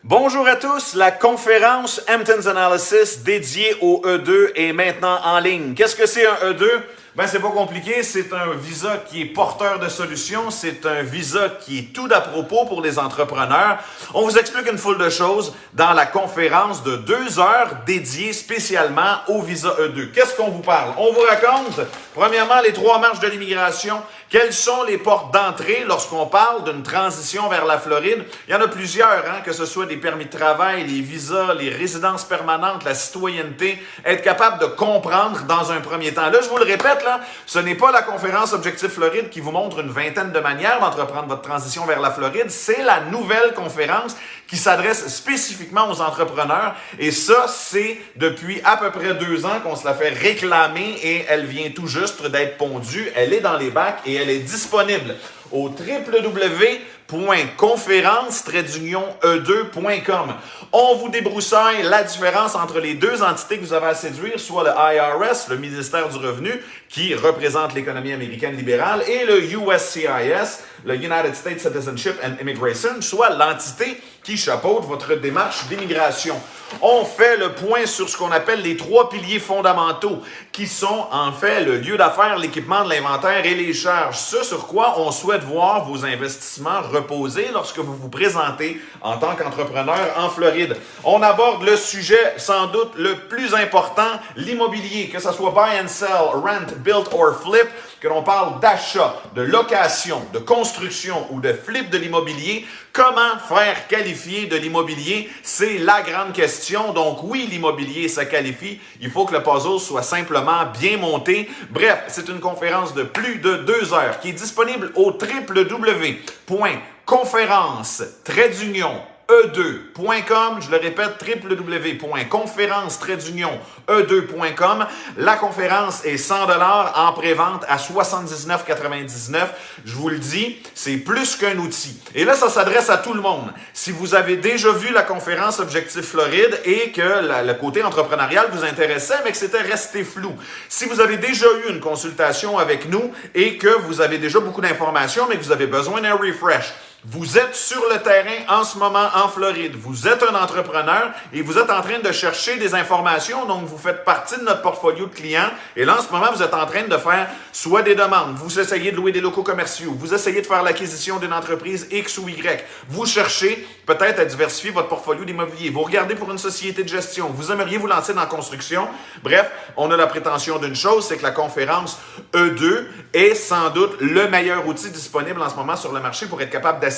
Bonjour à tous, la conférence Hamptons Analysis dédiée au E2 est maintenant en ligne. Qu'est-ce que c'est un E2? Ben, c'est pas compliqué, c'est un visa qui est porteur de solutions, c'est un visa qui est tout d'à propos pour les entrepreneurs. On vous explique une foule de choses dans la conférence de 2 heures dédiée spécialement au visa E2. Qu'est-ce qu'on vous parle? On vous raconte, premièrement, les 3 marches de l'immigration. Quelles sont les portes d'entrée lorsqu'on parle d'une transition vers la Floride? Il y en a plusieurs, que ce soit des permis de travail, les visas, les résidences permanentes, la citoyenneté, être capable de comprendre dans un premier temps. Là, je vous le répète, ce n'est pas la conférence Objectif Floride qui vous montre une vingtaine de manières d'entreprendre votre transition vers la Floride. C'est la nouvelle conférence qui s'adresse spécifiquement aux entrepreneurs. Et ça, c'est depuis à peu près 2 ans qu'on se la fait réclamer et elle vient tout juste d'être pondue. Elle est dans les bacs et elle est disponible au www.conférence-e2.com. On vous débroussaille la différence entre les 2 entités que vous avez à séduire, soit le IRS, le ministère du Revenu, qui représente l'économie américaine libérale, et le USCIS, le United States Citizenship and Immigration, soit l'entité qui chapeaute votre démarche d'immigration. On fait le point sur ce qu'on appelle les 3 piliers fondamentaux, qui sont en fait le lieu d'affaires, l'équipement de l'inventaire et les charges. Ce sur quoi on souhaite voir vos investissements reposer lorsque vous vous présentez en tant qu'entrepreneur en Floride. On aborde le sujet sans doute le plus important, l'immobilier, que ce soit buy and sell, rent, build or flip, que l'on parle d'achat, de location, de construction ou de flip de l'immobilier. Comment faire qualifier de l'immobilier? C'est la grande question. Donc oui, l'immobilier, ça qualifie. Il faut que le puzzle soit simplement bien monté. Bref, c'est une conférence de plus de 2 heures qui est disponible au www.conférence-e2.com. Je le répète, www.conférence-e2.com. La conférence est 100 $ en prévente à 79,99 $. Je vous le dis, c'est plus qu'un outil. Et là, ça s'adresse à tout le monde. Si vous avez déjà vu la conférence Objectif Floride et que le côté entrepreneurial vous intéressait, mais que c'était resté flou. Si vous avez déjà eu une consultation avec nous et que vous avez déjà beaucoup d'informations, mais que vous avez besoin d'un refresh, vous êtes sur le terrain en ce moment en Floride. Vous êtes un entrepreneur et vous êtes en train de chercher des informations. Donc, vous faites partie de notre portfolio de clients. Et là, en ce moment, vous êtes en train de faire soit des demandes. Vous essayez de louer des locaux commerciaux. Vous essayez de faire l'acquisition d'une entreprise X ou Y. Vous cherchez peut-être à diversifier votre portfolio d'immobilier. Vous regardez pour une société de gestion. Vous aimeriez vous lancer dans la construction. Bref, on a la prétention d'une chose, c'est que la conférence E2 est sans doute le meilleur outil disponible en ce moment sur le marché pour être capable d'assister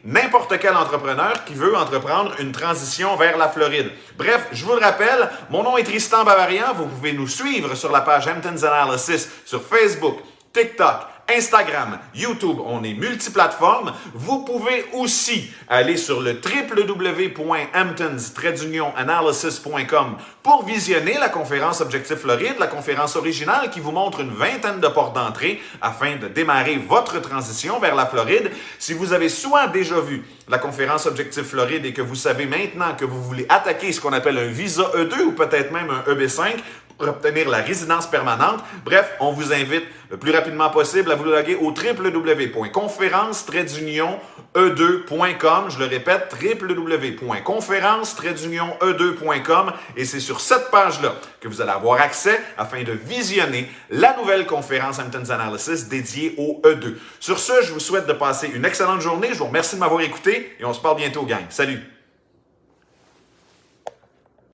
n'importe quel entrepreneur qui veut entreprendre une transition vers la Floride. Bref, je vous le rappelle, mon nom est Tristan Bavarian. Vous pouvez nous suivre sur la page Hamptons Analysis sur Facebook, TikTok, Instagram, YouTube, on est multiplateforme. Vous pouvez aussi aller sur le www.hamptons-analysis.com pour visionner la conférence Objectif Floride, la conférence originale qui vous montre une vingtaine de portes d'entrée afin de démarrer votre transition vers la Floride. Si vous avez soit déjà vu la conférence Objectif Floride et que vous savez maintenant que vous voulez attaquer ce qu'on appelle un visa E2 ou peut-être même un EB5, pour obtenir la résidence permanente. Bref, on vous invite le plus rapidement possible à vous loguer au www.conférence-e2.com. Je le répète, www.conférence-e2.com. Et c'est sur cette page-là que vous allez avoir accès afin de visionner la nouvelle conférence Hamptons Analysis dédiée au E2. Sur ce, je vous souhaite de passer une excellente journée. Je vous remercie de m'avoir écouté et on se parle bientôt, gang. Salut!